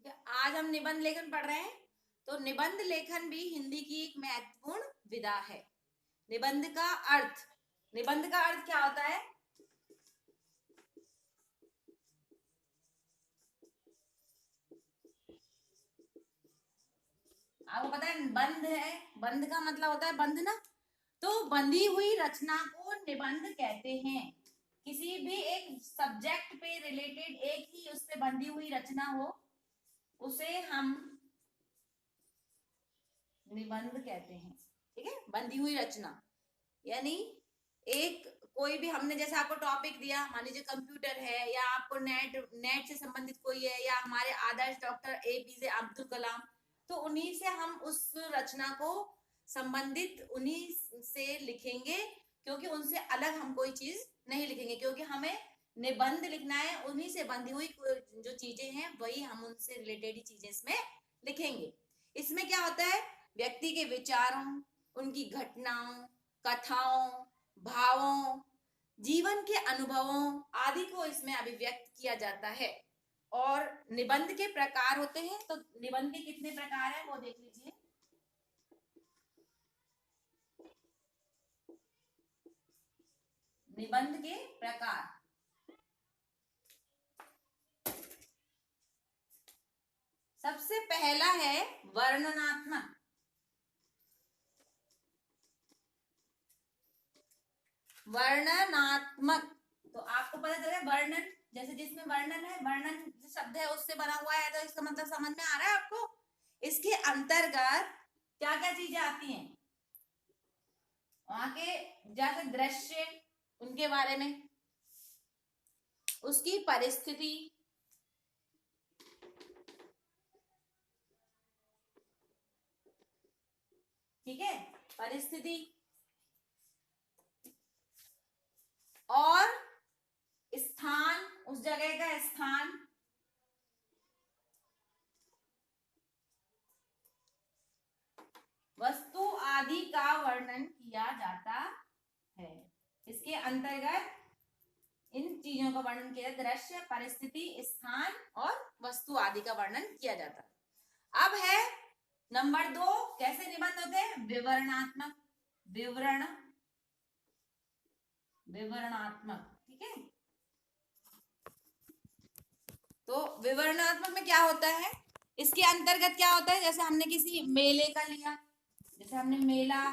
आज हम निबंध लेखन पढ़ रहे हैं। तो निबंध लेखन भी हिंदी की एक महत्वपूर्ण विधा है। निबंध का अर्थ, निबंध का अर्थ क्या होता है? आपको पता है बंध है, बंध का मतलब होता है बंधना। तो बंधी हुई रचना को निबंध कहते हैं। किसी भी एक सब्जेक्ट पे रिलेटेड एक ही उस पे बंधी हुई रचना हो उसे हम निबंध कहते हैं। ठीक है, बंधी हुई रचना यानी एक कोई भी हमने जैसे आपको टॉपिक दिया, मान लीजिए कंप्यूटर है या आपको नेट नेट से संबंधित कोई है या हमारे आदर्श डॉक्टर एपीजे अब्दुल कलाम, तो उन्हीं से हम उस रचना को संबंधित उन्हीं से लिखेंगे, क्योंकि उनसे अलग हम कोई चीज नहीं लिखेंगे, क्योंकि हमें निबंध लिखना है। उन्हीं से बंधी हुई जो चीजें हैं वही हम उनसे रिलेटेड ही चीजें इसमें लिखेंगे। इसमें क्या होता है, व्यक्ति के विचारों, उनकी घटनाओं, कथाओं, भावों, जीवन के अनुभवों आदि को इसमें अभिव्यक्त किया जाता है। और निबंध के प्रकार होते हैं, तो निबंध के कितने प्रकार हैं वो देख लीजिए। निबंध के प्रकार, सबसे पहला है वर्णनात्मक। वर्णनात्मक तो आपको पता चले वर्णन, जैसे जिसमें वर्णन है, वर्णन शब्द है उससे बना हुआ है, तो इसका मतलब समझ में आ रहा है आपको। इसके अंतर्गत क्या क्या चीजें आती हैं? वहां के जैसे दृश्य, उनके बारे में, उसकी परिस्थिति, ठीक है, परिस्थिति और स्थान, उस जगह का स्थान, वस्तु आदि का वर्णन किया जाता है। इसके अंतर्गत इन चीजों का वर्णन किया, दृश्य, परिस्थिति, स्थान और वस्तु आदि का वर्णन किया जाता है। अब है नंबर 2, कैसे निबंध होते हैं? विवरणात्मक, विवरणात्मक, ठीक है। तो विवरणात्मक में क्या होता है, इसके अंतर्गत क्या होता है, जैसे हमने किसी मेले का लिया, जैसे हमने मेला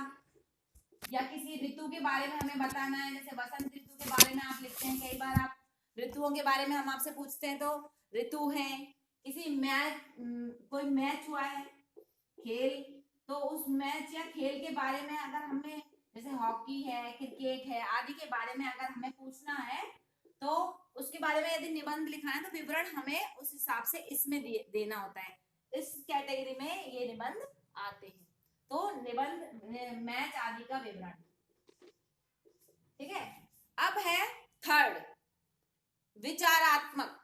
या किसी ऋतु के बारे में हमें बताना है, जैसे वसंत ऋतु के बारे में आप लिखते हैं, कई बार आप ऋतुओं के बारे में हम आपसे पूछते हैं, तो ऋतु है। किसी मैच, कोई मैच हुआ है, खेल, तो उस मैच या खेल के बारे में अगर हमें, जैसे हॉकी है, क्रिकेट है आदि के बारे में अगर हमें पूछना है, तो उसके बारे में यदि निबंध लिखना है तो विवरण हमें उस हिसाब से इसमें देना होता है। इस कैटेगरी में ये निबंध आते हैं। तो निबंध मैच आदि का विवरण, ठीक है। अब है थर्ड, विचारात्मक।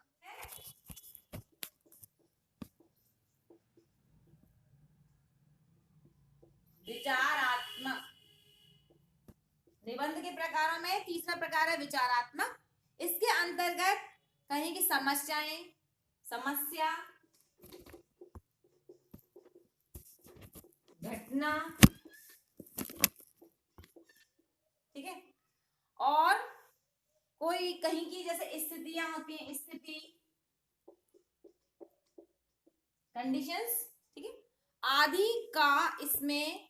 विचारात्मक निबंध के प्रकारों में तीसरा प्रकार है विचारात्मक। इसके अंतर्गत कहीं की समस्याएं, समस्या, घटना, ठीक है, और कोई कहीं की जैसे स्थितियां होती हैं, स्थिति, कंडीशंस, ठीक है, आदि का इसमें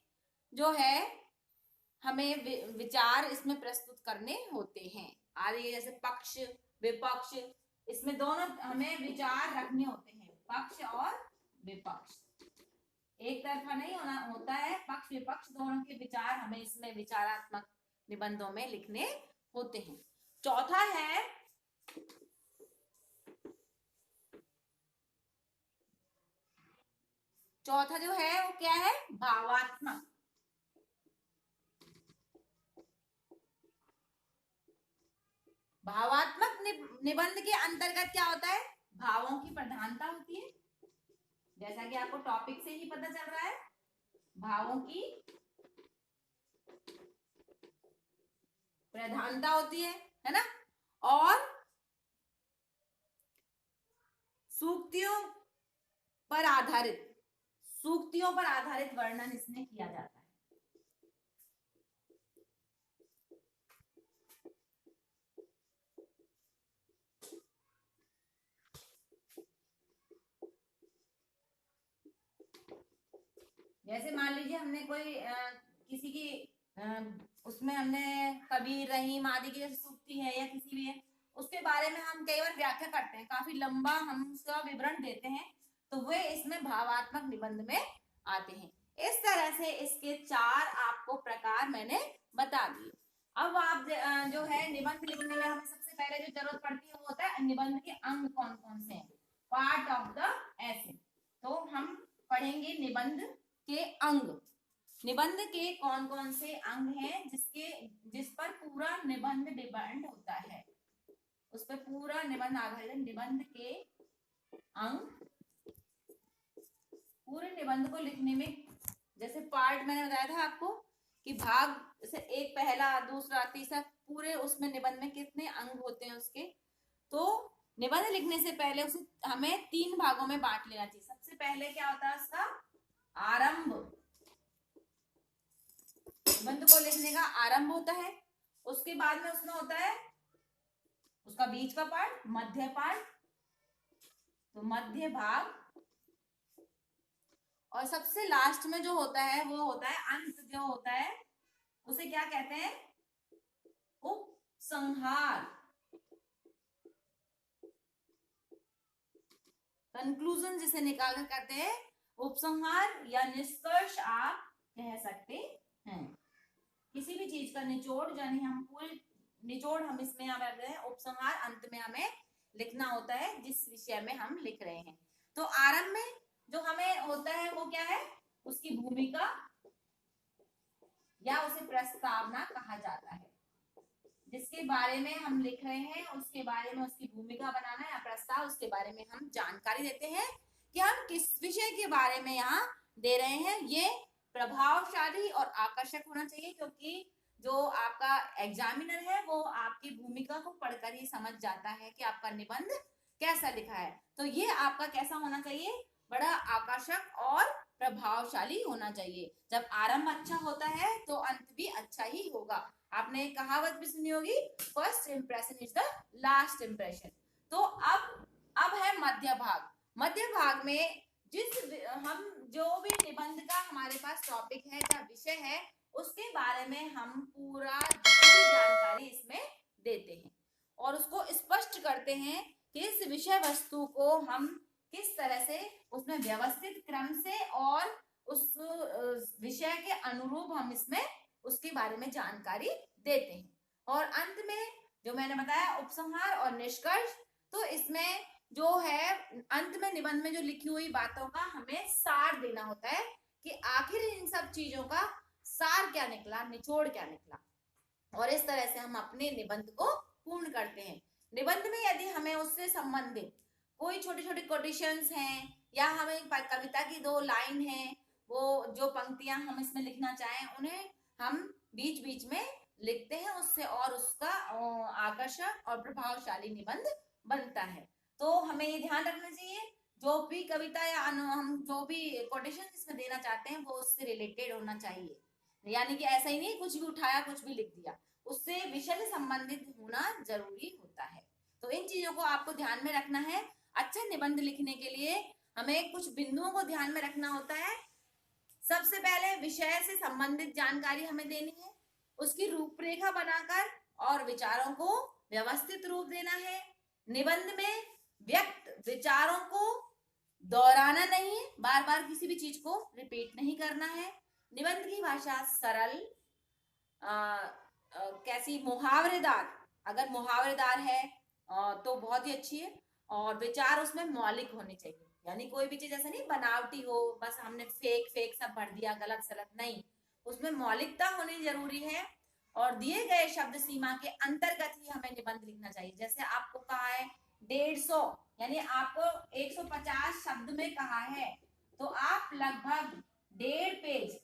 जो है हमें विचार इसमें प्रस्तुत करने होते हैं। आदि जैसे पक्ष, विपक्ष, इसमें दोनों हमें विचार रखने होते हैं, पक्ष और विपक्ष, एक तरफा नहीं होना होता है, पक्ष विपक्ष दोनों के विचार हमें इसमें विचारात्मक निबंधों में लिखने होते हैं। चौथा है चौथा जो है वो क्या है? भावात्मक। भावात्मक निबंध के अंतर्गत क्या होता है? भावों की प्रधानता होती है, जैसा कि आपको टॉपिक से ही पता चल रहा है, भावों की प्रधानता होती है ना। और सूक्तियों पर आधारित, सूक्तियों पर आधारित वर्णन इसमें किया जाता है। जैसे मान लीजिए हमने कोई किसी की उसमें हमने कबीर, रहीम आदि की जैसे सूक्ति है या किसी भी है, उसके बारे में हम कई बार व्याख्या करते हैं, काफी लंबा हम उसका विवरण देते हैं, तो वे इसमें भावात्मक निबंध में आते हैं। इस तरह से इसके 4 आपको प्रकार मैंने बता दिए। अब आप जो है निबंध लिखने में हमें सबसे पहले जो जरूरत पड़ती है वो होता है निबंध के अंग कौन कौन से हैं, पार्ट ऑफ द ऐसे। तो हम पढ़ेंगे निबंध के अंग। निबंध के कौन कौन से अंग हैं जिस पर पूरा निबंध डिपेंड होता है, उस पर पूरा निबंध आधारित। निबंध के अंग पूरे निबंध को लिखने में, जैसे पार्ट मैंने बताया था आपको कि भाग से एक, पहला, दूसरा, तीसरा, पूरे उसमें निबंध में कितने अंग होते हैं उसके। तो निबंध लिखने से पहले उसे हमें 3 भागों में बांट लेना चाहिए। सबसे पहले क्या होता है उसका आरंभ, निबंध को लिखने का आरंभ होता है। उसके बाद में उसमें होता है उसका बीच का पार्ट, मध्य पार्ट, तो मध्य भाग, और सबसे लास्ट में जो होता है वो होता है अंत, जो होता है उसे क्या कहते हैं, उपसंहार, कंक्लूजन जिसे निकाल कर कहते हैं, उपसंहार या निष्कर्ष आप कह सकते हैं। किसी भी चीज का निचोड़, यानी हम पूरे निचोड़ हम इसमें यहाँ रख रहे हैं, उपसंहार अंत में हमें लिखना होता है जिस विषय में हम लिख रहे हैं। तो आरंभ में जो हमें होता है वो क्या है, उसकी भूमिका या उसे प्रस्तावना कहा जाता है। जिसके बारे में हम लिख रहे हैं उसके बारे में उसकी भूमिका बनाना या प्रस्ताव, उसके बारे में हम जानकारी देते हैं कि हम किस विषय के बारे में यहाँ दे रहे हैं। ये प्रभावशाली और आकर्षक होना चाहिए, क्योंकि जो आपका एग्जामिनर है वो आपकी भूमिका को पढ़कर ही समझ जाता है कि आपका निबंध कैसा लिखा है। तो ये आपका कैसा होना चाहिए, बड़ा आकर्षक और प्रभावशाली होना चाहिए। जब आरंभ अच्छा होता है तो अंत भी अच्छा ही होगा। आपने कहावत भी सुनी होगी, first impression is the last impression. तो अब है मध्य भाग। मध्य भाग में हम जो भी निबंध का हमारे पास टॉपिक है या विषय है उसके बारे में हम पूरा जानकारी इसमें देते हैं और उसको स्पष्ट करते हैं कि इस विषय वस्तु को हम किस तरह से उसमें व्यवस्थित क्रम से और उस विषय के अनुरूप हम इसमें उसके बारे में जानकारी देते हैं। और अंत में जो मैंने बताया उपसंहार और निष्कर्ष, तो इसमें जो है अंत में निबंध में जो लिखी हुई बातों का हमें सार देना होता है कि आखिर इन सब चीजों का सार क्या निकला, निचोड़ क्या निकला, और इस तरह से हम अपने निबंध को पूर्ण करते हैं। निबंध में यदि हमें उससे संबंधित कोई छोटे छोटे कोटेशंस हैं या हमें कविता की 2 लाइन है, वो जो पंक्तियां हम इसमें लिखना चाहें उन्हें हम बीच बीच में लिखते हैं, उससे और उसका आकर्षक और प्रभावशाली निबंध बनता है। तो हमें ये ध्यान रखना चाहिए जो भी कविता या हम जो भी कोटेशन इसमें देना चाहते हैं वो उससे रिलेटेड होना चाहिए, यानी कि ऐसा ही नहीं कुछ भी उठाया कुछ भी लिख दिया, उससे विषय से संबंधित होना जरूरी होता है। तो इन चीजों को आपको ध्यान में रखना है। अच्छा निबंध लिखने के लिए हमें कुछ बिंदुओं को ध्यान में रखना होता है। सबसे पहले विषय से संबंधित जानकारी हमें देनी है, उसकी रूपरेखा बनाकर और विचारों को व्यवस्थित रूप देना है। निबंध में व्यक्त विचारों को दोहराना नहीं है, बार बार किसी भी चीज को रिपीट नहीं करना है। निबंध की भाषा सरल, कैसी, मुहावरेदार, अगर मुहावरेदार है तो बहुत ही अच्छी है, और विचार उसमें मौलिक होने चाहिए, यानी कोई भी चीज ऐसा नहीं बनावटी हो, बस हमने फेक फेक सब भर दिया, गलत सलत नहीं, उसमें मौलिकता होनी जरूरी है। और दिए गए शब्द सीमा के अंतर्गत ही हमें निबंध लिखना चाहिए। जैसे आपको कहा है 150, यानी आपको 150 शब्द में कहा है, तो आप लगभग 1.5 पेज,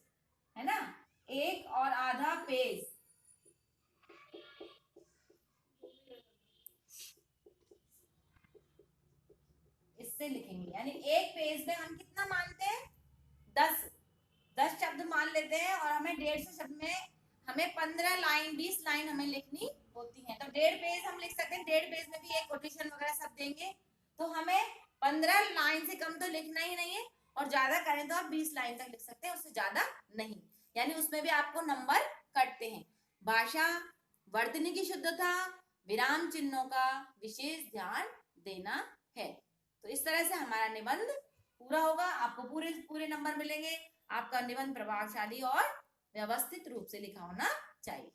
है ना, 1 और आधा पेज इससे लिखेंगे। यानी एक पेज में हम कितना मानते हैं, 10 शब्द मान लेते हैं और हमें 150 शब्द में हमें 15 लाइन 20 लाइन हमें लिखनी होती है। तो 1.5 पेज हम लिख सकते हैं, 1.5 पेज में भी एक कोटेशन वगैरह सब देंगे, तो हमें 15 लाइन से कम तो लिखना ही नहीं है, और ज्यादा करें तो आप 20 लाइन तक लिख सकते हैं, उससे ज्यादा नहीं। यानी उसमें भी आपको नंबर कटते हैं। भाषा वर्तनी की शुद्धता, विराम चिन्हों का विशेष ध्यान देना है। तो इस तरह से हमारा निबंध पूरा होगा, आपको पूरे पूरे नंबर मिलेंगे। आपका निबंध प्रभावशाली और व्यवस्थित रूप से लिखा होना चाहिए।